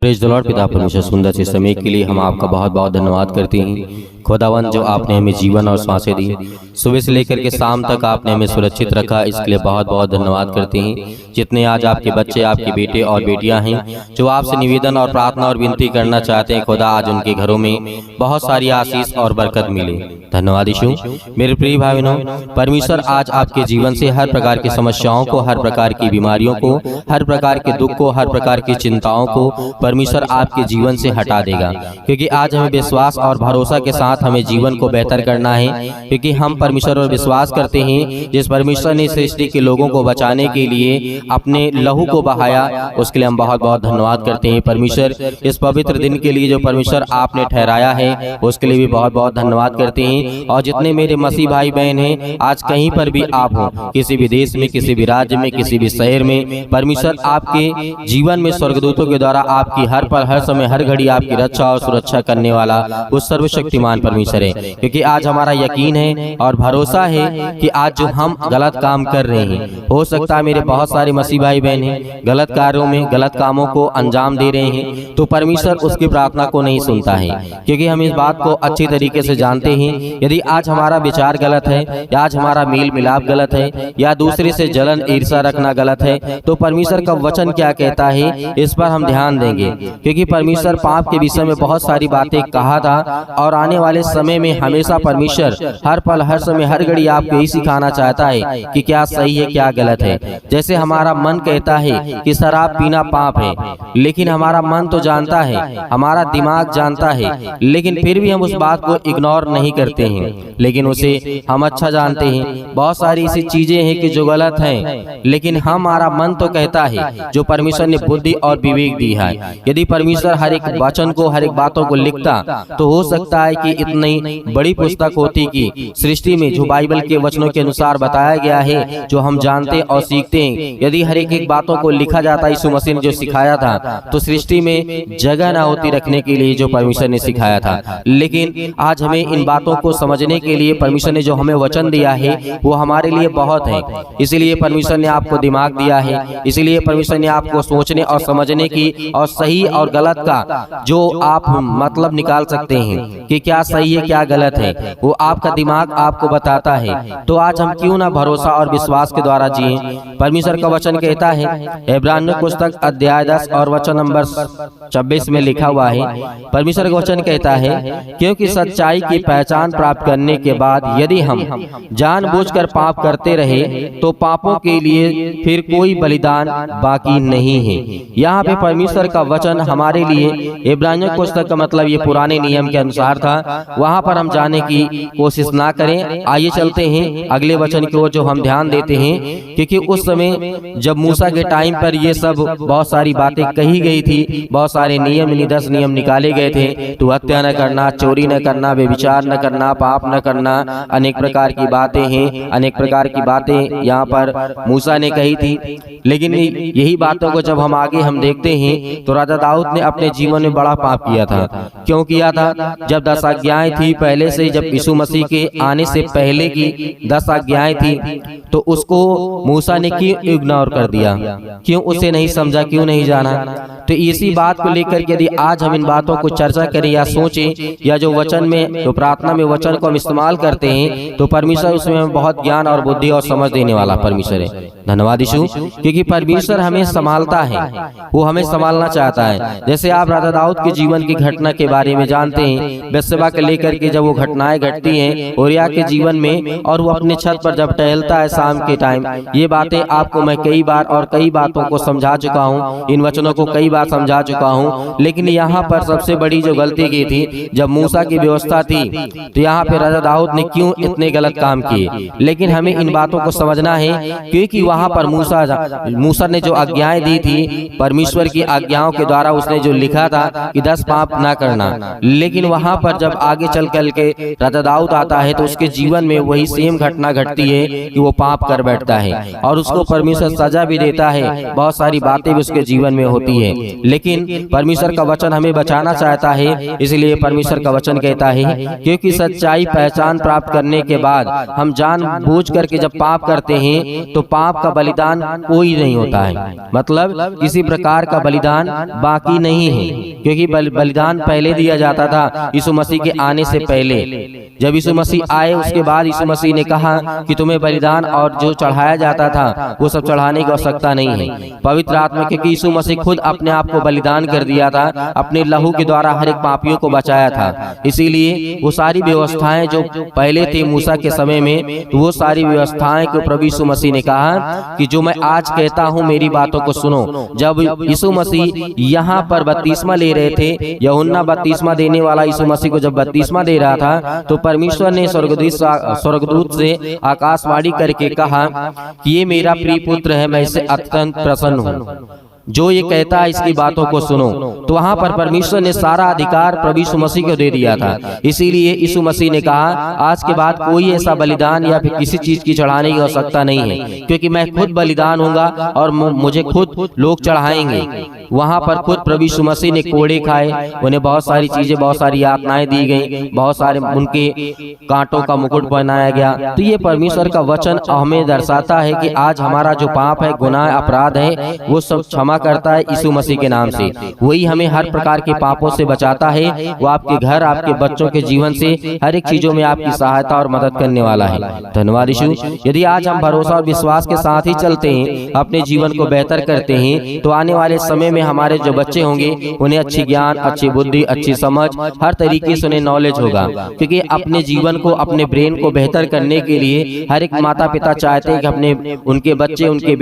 Praise the Lord. पिता परमेश्वर, सुंदर से समय के लिए हम आपका बहुत बहुत धन्यवाद करते हैं खुदावन, जो आपने हमें जीवन और सांसें दी। सुबह से लेकर के शाम तक आपने हमें सुरक्षित रखा, इसके लिए बहुत बहुत धन्यवाद करते हैं। जितने आज आपके बच्चे, आपके बेटे और बेटियां हैं जो आपसे निवेदन और प्रार्थना और विनती करना चाहते हैं, खुदा आज उनके घरों में बहुत सारी आशीष और बरकत मिले। धन्यवाद यीशु। मेरे प्रिय भाई बहनों, परमेश्वर आज आपके जीवन से हर प्रकार की समस्याओं को, हर प्रकार की बीमारियों को, हर प्रकार के दुख को, हर प्रकार की चिंताओं को परमेश्वर आपके जीवन से हटा देगा। क्योंकि आज हमें विश्वास और भरोसा के साथ हमें जीवन को बेहतर करना है, क्योंकि हम परमेश्वर पर विश्वास करते हैं। जिस परमेश्वर ने सृष्टि के लोगों को बचाने के लिए अपने लहू को बहाया, उसके लिए हम बहुत बहुत धन्यवाद करते हैं। परमेश्वर, इस पवित्र दिन के लिए जो परमेश्वर आपने ठहराया है, उसके लिए भी बहुत बहुत धन्यवाद करते हैं। और जितने मेरे मसीह भाई बहन हैं, आज कहीं पर भी आप हो, किसी भी देश में, किसी भी राज्य में, किसी भी शहर में, परमेश्वर आपके जीवन में स्वर्गदूतों के द्वारा आपकी हर पल, हर समय, हर घड़ी आपकी रक्षा और सुरक्षा करने वाला उस सर्वशक्तिमान परमेश्वर है। क्योंकि आज हमारा यकीन है और भरोसा है कि आज जो हम गलत काम कर रहे हैं, हो सकता है मेरे बहुत सारे मसीह भाई बहन हैं गलत कार्यों में, गलत कामों को अंजाम दे रहे हैं, तो परमेश्वर उसकी प्रार्थना को नहीं सुनता है। क्योंकि हम इस बात को अच्छी तरीके से जानते हैं, यदि आज हमारा विचार गलत है, या आज हमारा मेल मिलाप गलत है, या दूसरे से जलन ईर्ष्या रखना गलत है, तो परमेश्वर का वचन क्या कहता है, इस पर हम ध्यान देंगे। क्योंकि परमेश्वर पाप के विषय में बहुत सारी बातें कहा था, और आने वाले समय में हमेशा परमेश्वर हर पल, हर समय, हर घड़ी आपको यही सिखाना चाहता है कि क्या सही है, क्या गलत है। जैसे हमारा मन कहता है कि शराब पीना पाप है, लेकिन हमारा मन तो जानता है, हमारा दिमाग जानता है, लेकिन फिर भी हम उस बात को इग्नोर नहीं करते हैं। लेकिन उसे हम अच्छा जानते हैं। बहुत सारी ऐसी चीजें हैं कि जो गलत हैं, लेकिन हमारा मन तो कहता है, जो परमेश्वर ने बुद्धि और विवेक दी है। यदि परमेश्वर हर एक वचन को, हर एक बातों को लिखता, तो हो सकता है कि इतनी बड़ी पुस्तक होती कि सृष्टि में जो बाइबल के वचनों के अनुसार बताया गया है, जो हम जानते और सीखते हैं, यदि हर एक बातों को लिखा जाता, यीशु मसीह ने जो सिखाया था, तो सृष्टि में जगह ना होती रखने के लिए जो परमेश्वर ने सिखाया था। लेकिन आज हमें इन बातों को समझने के लिए परमेश्वर ने जो हमें वचन दिया है, वो हमारे लिए बहुत है। इसलिए परमेश्वर ने आपको दिमाग दिया है, इसलिए परमेश्वर ने आपको सोचने और समझने की और सही और गलत का जो आप मतलब निकाल सकते हैं कि क्या सही है, क्या गलत है, वो आपका दिमाग आपको बताता है। तो आज हम क्यों ना भरोसा और विश्वास के द्वारा जिए। परमेश्वर का वचन कहता है, इब्रानियों पुस्तक अध्याय 10 और वचन नंबर 26 में लिखा हुआ है, परमेश्वर का वचन कहता है, क्योंकि सच्चाई की पहचान प्राप्त करने के बाद यदि हम जानबूझकर पाप करते रहे, तो पापों के लिए फिर कोई बलिदान बाकी नहीं है। यहाँ पे परमेश्वर का वचन हमारे लिए, इब्रानियों पुस्तक का मतलब ये पुराने नियम के अनुसार था, वहाँ पर हम जाने की कोशिश ना करें। आइए चलते हैं अगले वचन की ओर जो हम ध्यान देते हैं। क्योंकि उस समय जब मूसा के टाइम पर ये सब बहुत सारी बातें कही गई थी, बहुत सारे नियम, 10 नियम निकाले गए थे। तो हत्या न करना, चोरी न करना, व्यभिचार न करना, पाप न करना, अनेक प्रकार की बातें हैं, अनेक प्रकार की बातें यहाँ पर मूसा ने कही थी। लेकिन यही बातों को जब हम आगे हम देखते हैं, तो राजा दाऊद ने अपने जीवन में बड़ा पाप किया था। क्यों किया था? जब 10 आज्ञाएं थी पहले से, जब यीशु मसीह के आने से पहले की 10 आज्ञाएं थी, तो उसको मूसा ने क्यों इग्नोर कर दिया, क्यों उसे नहीं समझा, क्यों नहीं जाना। तो इसी बात को लेकर के यदि आज हम इन बातों को चर्चा करें या सोचें, या जो वचन में, जो प्रार्थना में वचन को हम इस्तेमाल करते हैं, तो परमेश्वर उसमें बहुत ज्ञान और बुद्धि और समझ देने वाला परमेश्वर है। धन्यवाद यीशु। क्योंकि परमेश्वर हमें संभालता है, वो हमें संभालना चाहता है। जैसे आप राजा दाऊद के जीवन की घटना के बारे में जानते हैं, बेतशेबा के लेकर के जब वो घटनाएं घटती हैं ओरिया के जीवन में, और वो अपने छत पर जब टहलता है शाम के टाइम, ये बातें आपको मैं कई बार और कई बातों को समझा चुका हूँ, इन वचनों को कई बार समझा चुका हूँ। लेकिन यहाँ पर सबसे बड़ी जो गलती की थी, जब मूसा की व्यवस्था थी, तो यहाँ पे राजा दाऊद ने क्यों इतने गलत काम किए। लेकिन हमें इन बातों को समझना है, क्योंकि वहाँ पर मूसा ने जो आज्ञाएं दी थी, परमेश्वर की आज्ञाओं के द्वारा उसने जो लिखा था कि 10 पाप ना करना, लेकिन वहाँ पर जब आगे चल कर के राजा दाऊद आता है, तो उसके जीवन में वही सेम घटना घटती है कि वो पाप कर बैठता है, और उसको परमेश्वर सजा भी देता है, बहुत सारी बातें भी उसके जीवन में होती है। लेकिन परमेश्वर का वचन हमें बचाना चाहता है, इसलिए परमेश्वर का वचन कहता है, क्योंकि सच्चाई पहचान प्राप्त करने के बाद हम जानबूझ करके जब पाप करते हैं, तो पाप का बलिदान कोई नहीं होता है। मतलब किसी प्रकार का बलिदान बाकी नहीं है, क्योंकि बलिदान पहले दिया जाता था यीशु मसीह के आने से पहले। जब यीशु मसीह आए उसके बाद यीशु मसीह ने कहा कि तुम्हें बलिदान और जो चढ़ाया जाता था वो सब चढ़ाने की आवश्यकता नहीं है। पवित्र आत्मा, क्योंकि यीशु मसीह खुद अपने आप को बलिदान कर दिया था, अपने लहू के द्वारा हर एक पापियों को बचाया था। इसीलिए वो सारी व्यवस्थाएं जो पहले थे मूसा के समय में, तो वो सारी व्यवस्थाएं को प्रभु यीशु मसीह ने कहा कि जो मैं आज कहता हूँ मेरी बातों को सुनो। जब यीशु मसीह यहाँ पर बपतिस्मा ले रहे थे, यूहन्ना बपतिस्मा देने वाला यीशु मसीह को जब बपतिस्मा दे रहा था, तो परमेश्वर ने स्वर्गदूत से आकाशवाणी करके कहा कि ये मेरा प्रिय पुत्र है, मैं इससे अत्यंत प्रसन्न हूँ, जो ये कहता है इसकी बातों को सुनो। तो वहां पर परमेश्वर ने सारा अधिकार प्रभु यीशु मसीह को दे दिया था। इसीलिए यीशु मसीह ने कहा आज के बाद कोई ऐसा बलिदान या फिर किसी चीज की चढ़ाने की आवश्यकता नहीं है, क्योंकि मैं खुद बलिदान होऊंगा और मुझे खुद लोग चढ़ाएंगे। वहां पर खुद प्रभु यीशु मसीह ने कोड़े खाए, उन्हें बहुत सारी चीजें, बहुत सारी यातनाएं दी गई, बहुत सारे उनके कांटों का मुकुट पहनाया गया। तो ये परमेश्वर का वचन हमें दर्शाता है कि आज हमारा जो पाप है, गुनाह, अपराध है, वो सब क्षमा करता है यीशु मसीह के नाम से। वही हमें हर प्रकार के पापों से बचाता है। वो आपके घर, आपके बच्चों के जीवन से हर एक चीजों में आपकी सहायता और मदद करने वाला है। धन्यवाद यीशु। यदि आज हम भरोसा और विश्वास के साथ ही चलते हैं, अपने जीवन को बेहतर करते हैं, तो आने वाले समय में हमारे जो बच्चे होंगे उन्हें अच्छी ज्ञान, अच्छी बुद्धि, अच्छी समझ, हर तरीके से उन्हें नॉलेज होगा। क्योंकि अपने जीवन को, अपने ब्रेन को बेहतर करने के लिए हर एक माता पिता चाहते हैं कि उनके बच्चे, उनके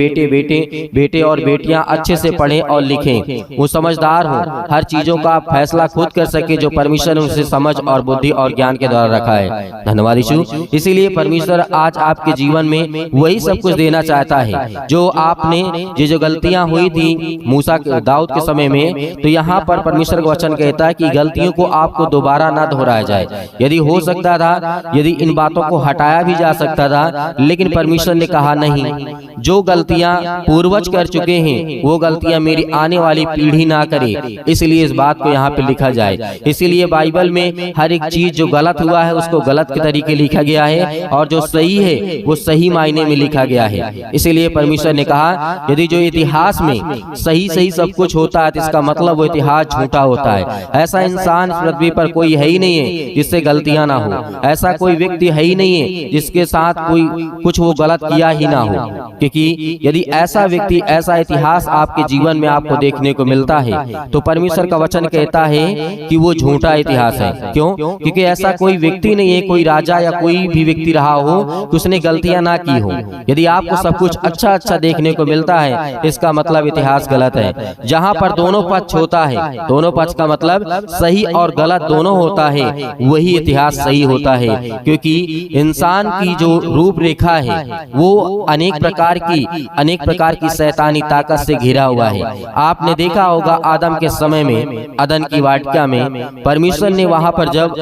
बेटे और बेटियां अच्छे से पढ़ें और लिखें, वो समझदार हो, हर चीजों का फैसला खुद कर सके जो परमेश्वर ने उनसे समझ और बुद्धि और ज्ञान के द्वारा रखा है। धन्यवाद यीशु। इसीलिए परमेश्वर आज आपके जीवन में वही सब कुछ देना चाहता है जो आपने, ये जो गलतियां हुई थी मूसा, दाऊद के समय में, तो यहाँ पर परमेश्वर का वचन कहता है कि गलतियों को आपको दोबारा ना दोहराया जाए। यदि हो सकता था, यदि इन बातों को हटाया भी जा सकता था, लेकिन परमेश्वर ने कहा नहीं, जो गलतियां पूर्वज कर चुके हैं वो गलतियां मेरी आने वाली पीढ़ी ना करे। इसलिए इस बात को यहाँ पे लिखा जाए। इसीलिए बाइबल में हर एक चीज जो गलत हुआ है उसको गलत के तरीके लिखा गया है, और जो सही है वो सही मायने में लिखा गया है। इसीलिए परमेश्वर ने कहा यदि जो इतिहास में सही सही सब कुछ होता है तो इसका मतलब वो इतिहास झूठा होता है। ऐसा इंसान पृथ्वी पर कोई है ही नहीं है जिससे गलतियां ना हो, ऐसा कोई व्यक्ति है ही नहीं है जिसके साथ कोई कुछ वो गलत किया ही ना हो। क्योंकि यदि ऐसा व्यक्ति, ऐसा इतिहास आपके जीवन में आपको देखने को मिलता है तो परमेश्वर का वचन कहता है कि वो झूठा इतिहास है। क्यों? क्योंकि ऐसा कोई व्यक्ति नहीं है, कोई राजा या कोई भी व्यक्ति रहा हो कि उसने गलतियां ना की हो। यदि आपको सब कुछ अच्छा अच्छा देखने को मिलता है इसका मतलब इतिहास गलत है। जहाँ पर दोनों पक्ष होता है, दोनों पक्ष का मतलब सही और गलत दोनों होता है, वही इतिहास सही होता है। क्योंकि इंसान की जो रूपरेखा है वो अनेक प्रकार की शैतानी ताकत से घिरा हुआ है। आपने देखा होगा आदम के समय में, अदन की वाटिका में परमेश्वर ने वहां पर जब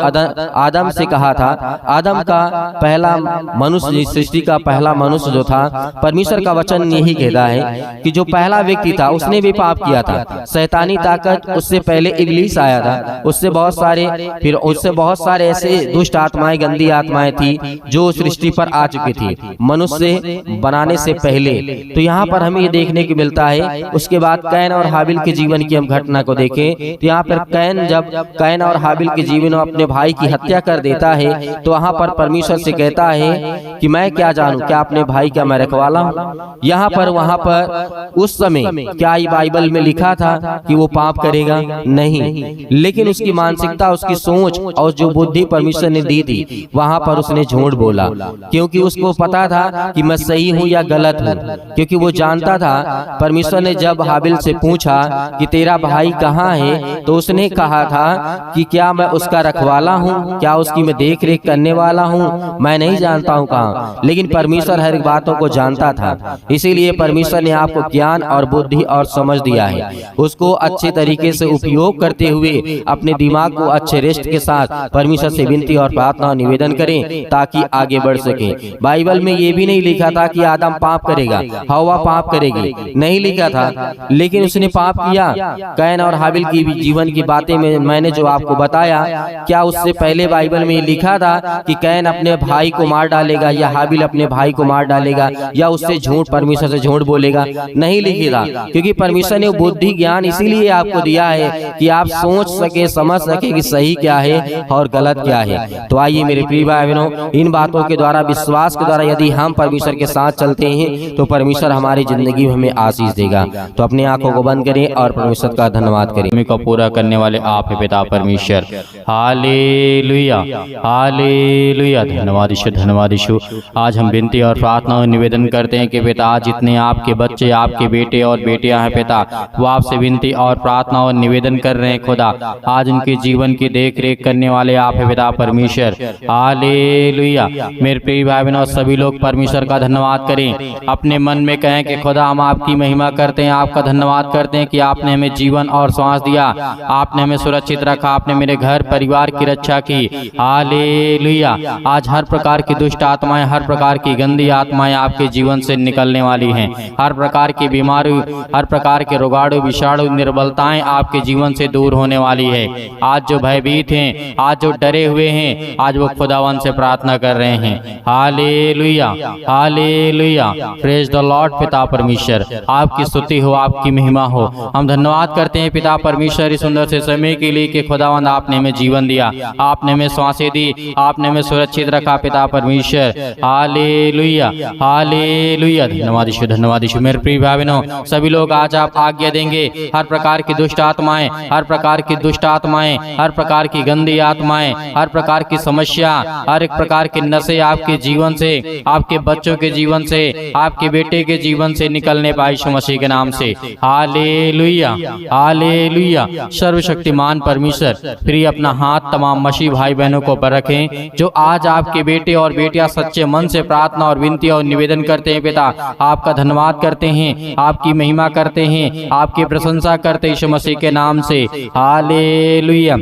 आदम से कहा था, आदम का पहला मनुष्य, सृष्टि का पहला मनुष्य जो था, परमेश्वर का वचन यही कहता है कि जो पहला व्यक्ति था उसने भी पाप किया था। शैतानी ताकत, उससे पहले इब्लीस आया था, उससे बहुत सारे ऐसे दुष्ट आत्माएं, गंदी आत्माएं थी जो सृष्टि पर आ चुकी थी मनुष्य बनाने से पहले। तो यहाँ पर हमें ये देखने को मिलता है। उसके बाद कैन और हाबिल के जीवन की हम घटना को देखें तो यहाँ पर कैन और हाबिल के जीवन में अपने भाई की हत्या कर देता है, तो वहाँ पर परमेश्वर से कहता है कि मैं क्या जानूं, क्या अपने भाई का मैं रखवाला हूँ। यहाँ पर वहाँ पर उस समय क्या ये बाइबल में लिखा था कि वो पाप करेगा? नहीं, लेकिन उसकी मानसिकता, उसकी सोच और जो बुद्धि परमेश्वर ने दी थी वहाँ पर उसने झूठ बोला, क्योंकि उसको पता था कि मैं सही हूँ या गलत हूँ। क्योंकि वो जानता था, परमेश्वर ने जब हाबिल से पूछा कि तेरा भाई कहाँ है, तो उसने कहा था कि क्या मैं उसका रखवाला हूँ, क्या उसकी मैं देख रेख करने वाला हूँ, मैं नहीं जानता हूँ कहाँ। लेकिन परमेश्वर हर एक बातों को जानता था। इसीलिए परमेश्वर ने आपको ज्ञान और बुद्धि और समझ दिया है। उसको अच्छे तरीके से उपयोग करते हुए अपने दिमाग को अच्छे रेस्ट के साथ परमेश्वर से विनती और प्रार्थना और निवेदन करें ताकि आगे बढ़ सके। बाइबल में ये भी नहीं लिखा था कि आदम पाप करेगा, हवा पाप करेगी, नहीं लिखा था। लेकिन उसने पाप किया। कैन और हाबिल की जीवन की बातें में मैंने जो आपको बताया, क्या उससे पहले बाइबल में लिखा था कि कैन अपने भाई को मार डालेगा या हाबिल अपने भाई को मार डालेगा या उससे झूठ, परमेश्वर से झूठ बोलेगा? नहीं लिखी था, क्योंकि परमेश्वर ने बुद्धि ज्ञान इसीलिए आपको दिया है कि आप सोच सके, समझ सके कि सही क्या है और गलत क्या है। तो आइए मेरे प्रिय भाई बहनों, इन बातों के द्वारा, विश्वास के द्वारा यदि हम परमेश्वर के साथ चलते हैं तो परमेश्वर हमारी जिंदगी में हमें आशीष देगा। तो अपनी आंखों को बंद करें और परमेश्वर का धन्यवाद करें। को पूरा करने वाले आप है पिता परमेश्वर। Hallelujah, hallelujah. धन्यवाद यीशु, धन्यवाद यीशु। आज हम विनती और प्रार्थना और निवेदन करते हैं कि पिता, आज जितने आपके बच्चे, आपके बेटे और बेटियां हैं पिता, वो आपसे विनती और प्रार्थना और निवेदन कर रहे हैं खुदा। आज उनके जीवन की देख रेख करने वाले आप है पिता परमेश्वर। हालेलुया। मेरे प्रिय भाई बहनों, सभी लोग परमेश्वर का धन्यवाद करें। अपने मन में कहें कि खुदा, हम आपकी महिमा करते हैं, आपका धन्यवाद करते हैं कि आपने हमें जीवन और सांस दिया, आपने हमें सुरक्षित रखा, आपने मेरे घर परिवार की रक्षा की। हालेलुया। आज हर प्रकार की दुष्ट आत्माएं, हर प्रकार की गंदी आत्माएं आपके जीवन से निकलने वाली हैं। हर प्रकार की बीमारी, हर प्रकार के रोगाणु, विषाणु, निर्बलताएं आपके जीवन से दूर होने वाली है। आज जो भयभीत हैं, आज जो डरे हुए हैं, आज वो खुदावन से प्रार्थना कर रहे हैं। Hallelujah, hallelujah. Praise the Lord. पिता परमेश्वर, आपकी स्तुति हो, आपकी महिमा हो। हम धन्यवाद करते हैं पिता परमेश्वर इस सुंदर से समय के लिए कि खुदावंद आपने हमें जीवन दिया, आपने हमें सांसें दी, आपने हमें सुरक्षित रखा पिता परमेश्वर। Hallelujah, hallelujah. धन्यवाद यीशु, धन्यवाद यीशु। मेरे प्रिय भाई बहनों, सभी लोग आज आप आज्ञा देंगे, हर प्रकार की दुष्ट आत्माएं, हर प्रकार की दुष्ट आत्माएं, हर प्रकार की गंदी आत्माएं, हर प्रकार की समस्या, हर एक प्रकार के नशे आपके जीवन से, आपके बच्चों के जीवन से, आपके बेटे के जीवन से निकलने पाए यीशु मसीह के नाम से। Hallelujah, hallelujah. सर्वशक्तिमान परमेश्वर, फिर अपना हाथ तमाम मसीह भाई बहनों को पर रखें जो आज आपके बेटे और बेटियां सच्चे मन से प्रार्थना और विनती और निवेदन करते हैं पिता। आपका धन्यवाद करते हैं, आपकी महिमा करते हैं, आपकी प्रशंसा करते हैं यीशु मसीह के नाम से। Hallelujah,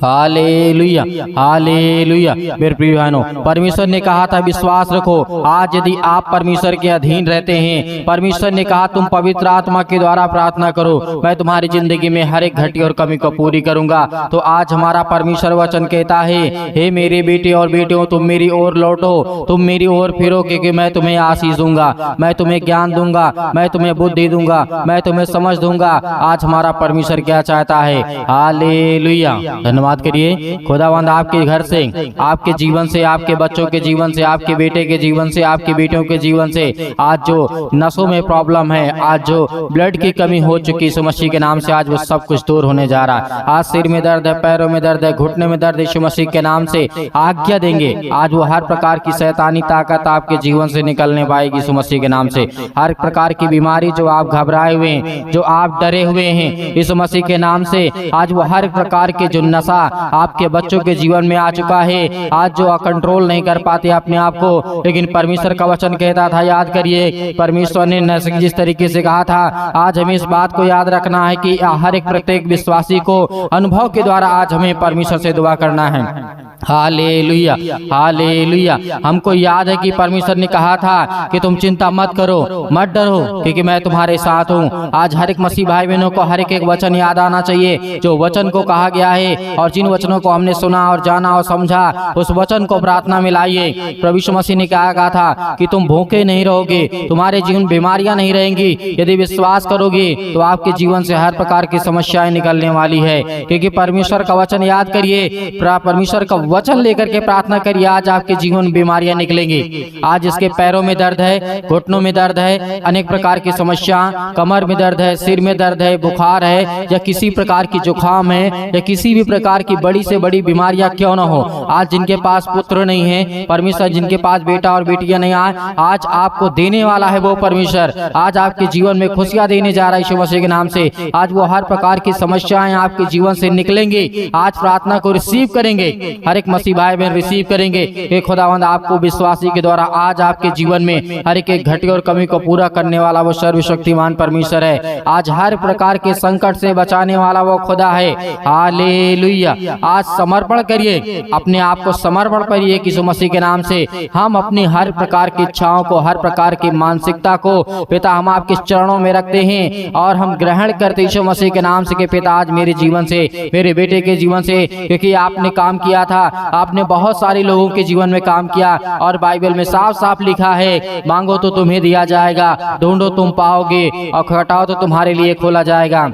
hallelujah, hallelujah. मेरे प्रिय बहनों, परमेश्वर ने कहा था विश्वास रखो। आज यदि आप परमेश्वर के अधीन रहते हैं, परमेश्वर ने कहा तुम पवित्र आत्मा के द्वारा प्रार्थना करो, मैं तुम्हारी जिंदगी में हर एक घटी और कमी को पूरी करूंगा। तो आज हमारा परमेश्वर वचन कहता है, हे मेरे बेटे और बेटियों, तुम मेरी ओर लौटो, तुम मेरी ओर फिरो, क्योंकि मैं तुम्हें आशीष दूंगा, मैं तुम्हें ज्ञान दूंगा, मैं तुम्हें बुद्धि दूंगा, मैं तुम्हें समझ दूंगा। आज हमारा परमेश्वर क्या चाहता है। हालेलुया। धन्यवाद करिए खुदावंद, आपके घर से, आपके जीवन से, आपके बच्चों के जीवन से, आपके बेटे के जीवन से, आपकी बेटियों के जीवन से, आज जो नसों में प्रॉब्लम है, आज जो ब्लड की कमी हो चुकी यीशु मसीह के नाम से, आज वो सब कुछ दूर होने जा रहा है। आज सिर में दर्द है, पैरों में दर्द है, घुटने में दर्द, यीशु मसीह के नाम से आज्ञा देंगे, आज वो हर प्रकार की शैतानी ताकत आपके जीवन से निकलने पाएगी यीशु मसीह के नाम से। हर प्रकार की बीमारी जो आप घबराए हुए हैं, जो आप डरे हुए हैं, यीशु मसीह के नाम से आज वो हर प्रकार के जो नशा आपके बच्चों के जीवन में आ चुका है, आज जो कंट्रोल नहीं कर पाते अपने आप को, लेकिन परमेश्वर का वचन कहता था, याद करिए, परमेश्वर ने जिस तरीके से कहा था, आज हमें इस बात को याद रखना है कि हर एक प्रत्येक विश्वासी को अनुभव के द्वारा आज हमें परमेश्वर से दुआ करना है। Hallelujah, hallelujah. हमको याद है कि परमेश्वर ने कहा था कि तुम चिंता मत करो, मत डरो, क्योंकि मैं तुम्हारे साथ हूँ। आज हर एक मसीह भाई बहनों को हर एक वचन याद आना चाहिए जो वचन को कहा गया है, और जिन वचनों को हमने सुना और जाना और समझा, उस वचन को प्रार्थना में लाइए। प्रभु यीशु मसीह ने क्या कहा था कि तुम भूखे नहीं रहोगे, तुम्हारे जीवन बीमारियां नहीं रहेंगी, यदि विश्वास करोगे तो आपके जीवन से हर प्रकार की समस्याएं निकलने वाली है। क्योंकि परमेश्वर का वचन याद करिए, परमेश्वर का वचन लेकर के प्रार्थना करिए, आज आपके जीवन में बीमारियां निकलेंगी। आज इसके पैरों में दर्द है, घुटनों में दर्द है, अनेक प्रकार की समस्या, कमर में दर्द है, सिर में दर्द है, बुखार है, या किसी प्रकार की जुकाम है, या किसी भी प्रकार की बड़ी से बड़ी बीमारियां क्यों न हो, आज जिनके पास पुत्र नहीं है, परमेश्वर जिनके पास बेटा और बेटियां नहीं आए, आज आपको देने वाला है वो परमेश्वर। आज आपके जीवन में खुशियां देने जा रहा है यीशु मसीह के नाम से। आज वो हर प्रकार की समस्याएं आपके जीवन से निकलेंगी। आज प्रार्थना को रिसीव करेंगे, हर एक मसीह भाई बहन रिसीव करेंगे कि खुदावंद आपको विश्वासी के द्वारा आज आपके जीवन में हर एक घटी और कमी को पूरा करने वाला वो सर्वशक्तिमान परमेश्वर है। आज हर प्रकार के संकट से बचाने वाला वो खुदा है। हालेलुया। आज समर्पण करिए, अपने आप को समर्पण करिए यीशु मसीह के नाम से। हम अपनी हर प्रकार की इच्छाओं को, हर प्रकार की मानसिकता को पिता हम आपके चरणों चरणों में रखते हैं और हम ग्रहण करते यीशु मसीह के नाम से कि पिता आज मेरे जीवन से, मेरे बेटे के जीवन से, क्योंकि आपने काम किया था, आपने बहुत सारे लोगों के जीवन में काम किया और बाइबल में साफ साफ लिखा है, मांगो तो तुम्हें दिया जाएगा, ढूंढो तुम पाओगे और खटखटाओ तो तुम्हारे लिए खोला जाएगा।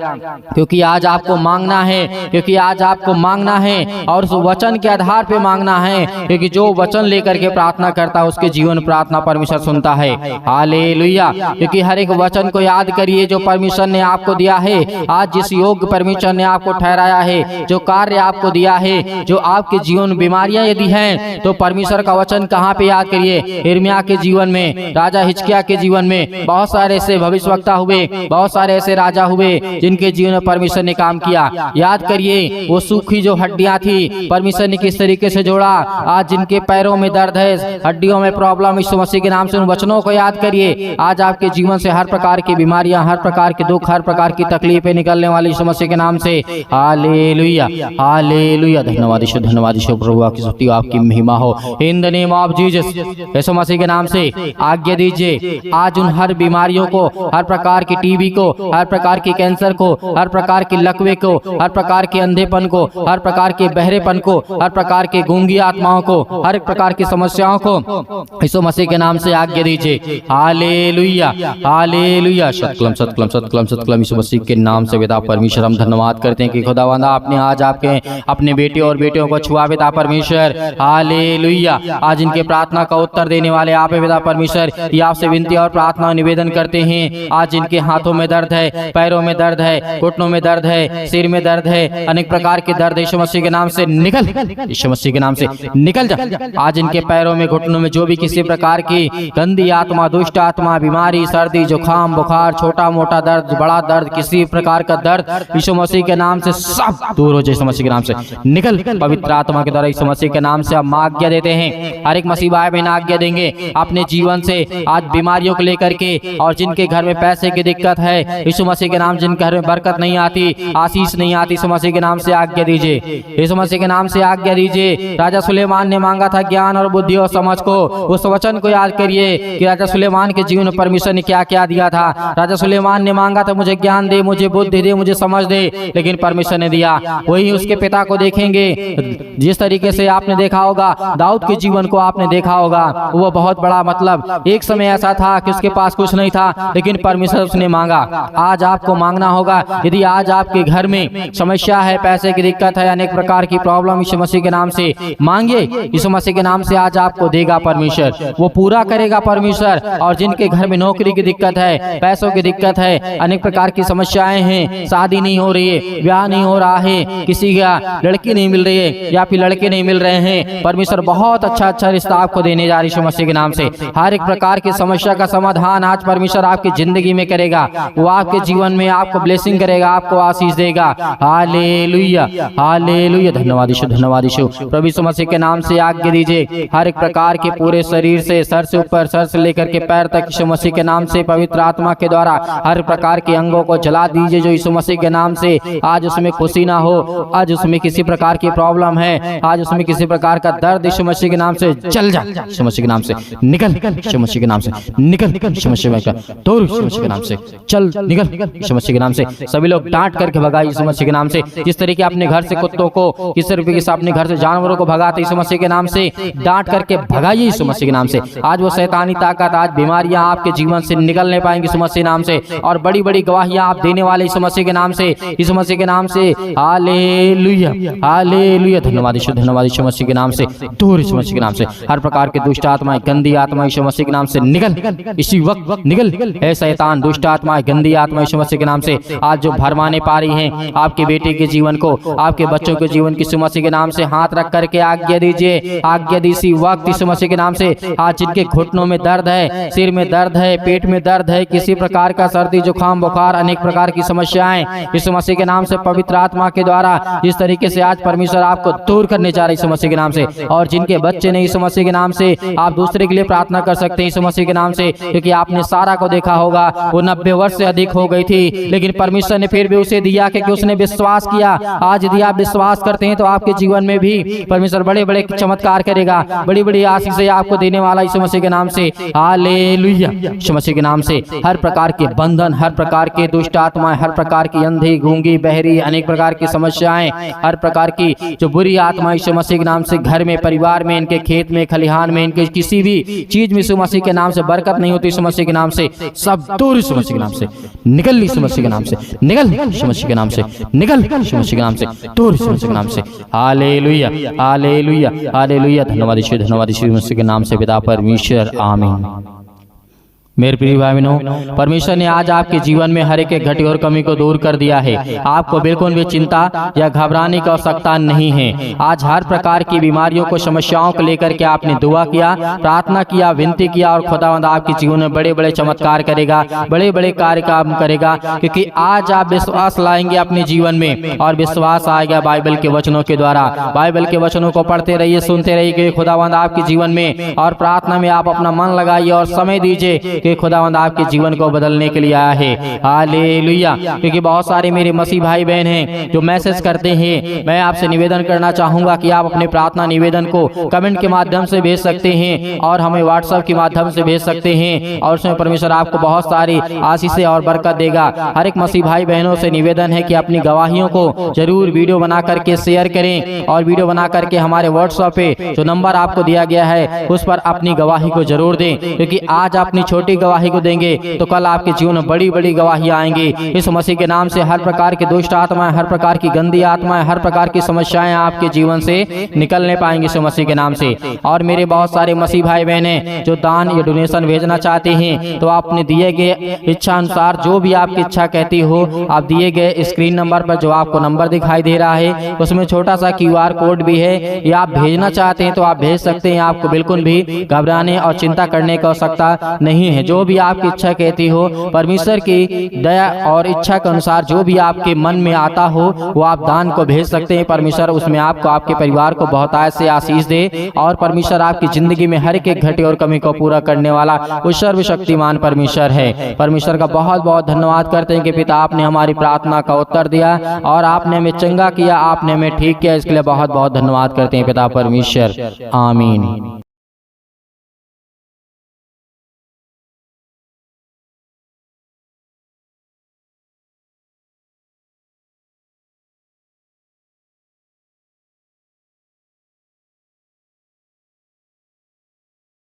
क्योंकि आज आपको मांगना है, क्योंकि आज आपको मांगना है और उस वचन के आधार पे मांगना है, क्योंकि जो वचन लेकर के प्रार्थना करता है उसके जीवन प्रार्थना परमेश्वर सुनता है। हालेलुया। क्योंकि हर एक वचन को याद करिए जो परमेश्वर ने आपको दिया है। आज जिस योग परमेश्वर ने आपको ठहराया है, जो कार्य आपको दिया है, जो आपके जीवन में बीमारियां यदि हैं, तो परमेश्वर का वचन कहाँ पे याद करिए? यिर्मयाह के जीवन में, राजा हिजकिय्याह के जीवन में बहुत सारे ऐसे भविष्यवक्ता हुए, बहुत सारे ऐसे राजा हुए जिनके जीवन में परमेश्वर ने काम किया। याद करिए वो सूखी जो हड्डियां थी परमेश्वर ने किस तरीके से जोड़ा। आज जिनके पैरों में दर्द है, हड्डियों में प्रॉब्लम, यीशु मसीह के नाम से उन वचनों को याद करिए। आज आपके जीवन से हर प्रकार की बीमारियां, हर प्रकार के दुख, हर प्रकार की तकलीफें निकलने वाली यीशु मसीह के नाम से। Hallelujah, hallelujah. धन्यवाद यीशु, धन्यवाद यीशु। प्रभु आपकी स्तुति, आपकी महिमा हो in the name of Jesus. यीशु मसीह के नाम से आज्ञा दीजिए आज उन हर बीमारियों को, हर प्रकार की टीबी को, हर प्रकार की कैंसर को, हर प्रकार की लकवे को, हर प्रकार के अंधेपन को, हर प्रकार के बहरेपन को, हर प्रकार के गूंगी आत्माओं को, हर प्रकार की समस्याओं को यीशु मसीह के नाम से आज्ञा दीजिए। Hallelujah, hallelujah. सतकलम सतकलम सतकलम सतकलम। यीशु मसीह के नाम से पिता परमेश्वर हम धन्यवाद करते हैं कि खुदावंद आपने आज आपके अपने बेटे और बेटियों को छुआ पिता परमेश्वर। हालेलुया। आज इनके प्रार्थना का उत्तर देने वाले आप है पिता परमेश्वर। ये आपसे विनती और प्रार्थना निवेदन करते हैं। आज इनके हाथों में दर्द है, पैरों में दर्द है, घुटनों में दर्द है, सिर में दर्द है, अनेक प्रकार के दर्द यीशु मसीह के नाम से निकल, यीशु मसीह के नाम से निकल जा। आज इनके पैरों में, घुटनों में जो भी किसी प्रकार की गंदी आत्मा, दुष्ट आत्मा, बीमारी, सर्दी, जुकाम, बुखार, छोटा मोटा दर्द, बड़ा दर्द, किसी प्रकार का दर्द यीशु मसीह के नाम से सब दूर हो जाए। यीशु मसीह के नाम से निकल। पवित्र आत्मा के द्वारा यीशु मसीह के नाम से हम आज्ञा देते हैं। हर एक मसीह भाई बहन आज्ञा देंगे अपने जीवन से आज बीमारियों को लेकर के, और जिनके घर में पैसे की दिक्कत है यीशु मसीह के नाम, जिनके घर में बरकत नहीं आती, आशीष नहीं आती, यीशु मसीह के नाम से आज्ञा दीजिए। यीशु मसीह के नाम से आज्ञा दीजिए। राजा सुलेमान ने मांगा था ज्ञान और बुद्धि और समझ को। उस वचन को याद करिए कि राजा सुलेमान के जीवन में परमेश्वर ने क्या क्या दिया था। राजा सुलेमान ने मांगा था मुझे ज्ञान दे, मुझे बुद्धि दे, मुझे समझ दे, लेकिन परमेश्वर ने दिया। वही उसके पिता को देखेंगे, जिस तरीके से आपने देखा होगा दाऊद के जीवन को आपने देखा होगा, वो बहुत बड़ा, मतलब एक समय ऐसा था कि उसके पास कुछ नहीं था, लेकिन परमेश्वर उसने मांगा। आज आपको मांगना होगा। यदि आज आपके घर में समस्या है, पैसे की दिक्कत है, अनेक प्रकार की प्रॉब्लम, यीशु मसीह के नाम से मांगिए। यीशु मसीह के नाम से आज आपको देगा परमेश्वर, वो पूरा करेगा परमेश्वर। और जिनके घर में नौकरी की दिक्कत है, पैसों की दिक्कत है, अनेक प्रकार की समस्याएं हैं, शादी नहीं हो रही है, ब्याह नहीं हो रहा है, किसी का लड़की नहीं मिल रही है या फिर लड़के नहीं मिल रहे हैं, परमेश्वर बहुत अच्छा अच्छा रिश्ता आपको देने जा रही है यीशु मसीह के नाम से। हर एक प्रकार की समस्या का समाधान आज परमेश्वर आपकी जिंदगी में करेगा। वो आपके जीवन में आपको ब्लेसिंग करेगा, आपको आशीष देगा। Hallelujah, hallelujah. धन्यवाद यीशु, धन्यवाद यीशु। प्रभु यीशु मसीह के नाम से आज्ञा दीजिए। हर एक प्रकार के पूरे शरीर से, सर से ऊपर, सर से लेकर के पैर तक यीशु मसीह के नाम से पवित्र आत्मा के द्वारा हर प्रकार के अंगों को जला दीजिए जो यीशु मसीह के नाम से आज उसमें खुशी ना हो, आज उसमें किसी प्रकार की प्रॉब्लम है, आज उसमें किसी प्रकार का दर्द यीशु मसीह के नाम से चल जा। यीशु मसीह के नाम से निकल, यीशु मसीह के नाम से निकल, यीशु मसीह का दूर, यीशु मसीह के नाम से चल, निकल, यीशु मसीह के नाम से। सभी लोग डांट करके भगाए यीशु मसीह के नाम से। जिस तरीके अपने घर से कुत्तों को, किस तरीके से अपने घर से जानवरों को भगाते यीशु मसीह के नाम से डांट करके भगाइए यीशु मसीह के नाम से। आज वो शैतानी ताकत, आज बीमारियां आपके जीवन से निकल नहीं पाएंगी यीशु मसीह के नाम से, और बड़ी बड़ी गवाहियां आप देने वाले यीशु मसीह के नाम से, यीशु मसीह के नाम से। Hallelujah, hallelujah. धन्यवाद यीशु, धन्यवाद यीशु मसीह के नाम से दूर, यीशु मसीह के नाम से हर प्रकार के दुष्ट आत्माएं, गंदी आत्मा यीशु मसीह के नाम से निकल, इसी वक्त निकल। है शैतान, दुष्ट आत्माएं, गंदी आत्मा यीशु मसीह के नाम से आज जो भरमाने पा रही हैं आपके बेटे के जीवन को, आपके बच्चों के जीवन की यीशु मसीह के नाम से हाथ रख करके आज्ञा दीजिए, आज्ञा दी इसी वक्त यीशु मसीह के नाम से। आज जिनके घुटनों में दर्द है, सिर में दर्द है, पेट में दर्द है, किसी प्रकार का सर्दी, जुकाम, बुखार, अनेक प्रकार की समस्याएं यीशु मसीह के नाम से पवित्र आत्मा के द्वारा जिस तरीके से आज परमेश्वर आपको दूर करने जा रहे यीशु मसीह के नाम से। और जिनके बच्चे नहीं यीशु मसीह के नाम से, आप दूसरे के लिए प्रार्थना कर सकते हैं यीशु मसीह के नाम से, क्योंकि आपने सारा को देखा होगा, वो 90 वर्ष से अधिक हो गई थी, लेकिन परमेश्वर ने फिर भी उसे दिया क्योंकि उसने विश्वास किया। आज यदि आप विश्वास करते हैं तो आपके जीवन में भी परमेश्वर बड़े बड़े चमत्कार करेगा, बड़ी बड़ी आशीष आपको देने वाला यीशु मसीह के नाम से। हालेलुया, यीशु मसीह के नाम से हर प्रकार के बंधन, हर प्रकार के दुष्ट आत्माएं, हर प्रकार की अंधी, गूंगी, बहरी, अनेक प्रकार की समस्याएं, हर प्रकार की जो बुरी आत्माएं यीशु मसीह के नाम से घर में, परिवार में, इनके खेत में, खलिहान में, इनके किसी भी चीज में यीशु मसीह के नाम से बरकत नहीं होती, यीशु मसीह के नाम से सब दूर यीशु मसीह के नाम से निकल, यीशु मसीह के नाम से निकल, यीशु मसीह के नाम से निकल, यीशु मसीह के नाम से दूर, यीशु मसीह के नाम से। Hallelujah, hallelujah, hallelujah. धन्यवाद यीशु, धन्यवाद यीशु मसीह के नाम से पिता परमेश्वर, आमीन। मेरे प्रिय भाई बहनों, परमेश्वर ने आज आपके जीवन में हर एक घटी और कमी को दूर कर दिया है। आपको बिल्कुल भी चिंता या घबराने की आवश्यकता नहीं है। आज हर प्रकार की बीमारियों को, समस्याओं को लेकर के आपने दुआ किया, प्रार्थना किया, विनती किया और खुदावंद आपके जीवन में बड़े बड़े चमत्कार करेगा, बड़े बड़े कार्य काम करेगा, क्योंकि आज आप विश्वास लाएंगे अपने जीवन में और विश्वास आएगा बाइबल के वचनों के द्वारा। बाइबल के वचनों को पढ़ते रहिए, सुनते रहिए खुदावंद आपके जीवन में, और प्रार्थना में आप अपना मन लगाइए और समय दीजिए कि खुदावंद आपके जीवन को बदलने के लिए आया है। हालेलुया। क्योंकि बहुत सारे मेरे मसीह भाई बहन हैं जो मैसेज करते हैं। मैं आपसे निवेदन करना चाहूंगा कि आप अपने प्रार्थना निवेदन को कमेंट के माध्यम से भेज सकते हैं और हमें व्हाट्सएप के माध्यम से भेज सकते हैं, और उसमें परमेश्वर आपको बहुत सारी आशीषें और बरकत देगा। हर एक मसीह भाई बहनों से निवेदन है कि अपनी गवाहियों को जरूर वीडियो बना करके शेयर करें, और वीडियो बना करके हमारे व्हाट्सएप पे जो नंबर आपको दिया गया है उस पर अपनी गवाही को जरूर दें, क्योंकि आज अपनी छोटी गवाही को देंगे तो कल आपके जीवन में बड़ी बड़ी गवाही आएंगी। इस मसीह के नाम से हर प्रकार की दुष्ट आत्माएं, हर प्रकार की गंदी आत्माएं, हर प्रकार की समस्याएं आपके जीवन से निकलने पाएंगे इस मसीह के नाम से। और मेरे बहुत सारे मसीह भाई बहनें जो दान या डोनेशन भेजना चाहते हैं, तो आपने दिए गए इच्छा अनुसार जो भी आपकी इच्छा कहती हो, आप दिए गए स्क्रीन नंबर पर जो आपको नंबर दिखाई दे रहा है उसमें छोटा सा QR कोड भी है, या आप भेजना चाहते हैं तो आप भेज सकते हैं। आपको बिल्कुल भी घबराने और चिंता करने की आवश्यकता नहीं है। जो भी आपकी इच्छा कहती हो, परमेश्वर की दया और इच्छा के अनुसार जो भी आपके मन में आता हो वो आप दान को भेज सकते हैं। परमेश्वर उसमें आपको, आपके परिवार को बहुत ऐसे आशीष दे, और परमेश्वर आपकी जिंदगी में हर एक घटी और कमी को पूरा करने वाला वो सर्वशक्तिमान परमेश्वर है। परमेश्वर का बहुत बहुत धन्यवाद करते हैं कि पिता आपने हमारी प्रार्थना का उत्तर दिया और आपने हमें चंगा किया, आपने हमें ठीक किया। इसके लिए बहुत बहुत धन्यवाद करते हैं पिता परमेश्वर, आमीन।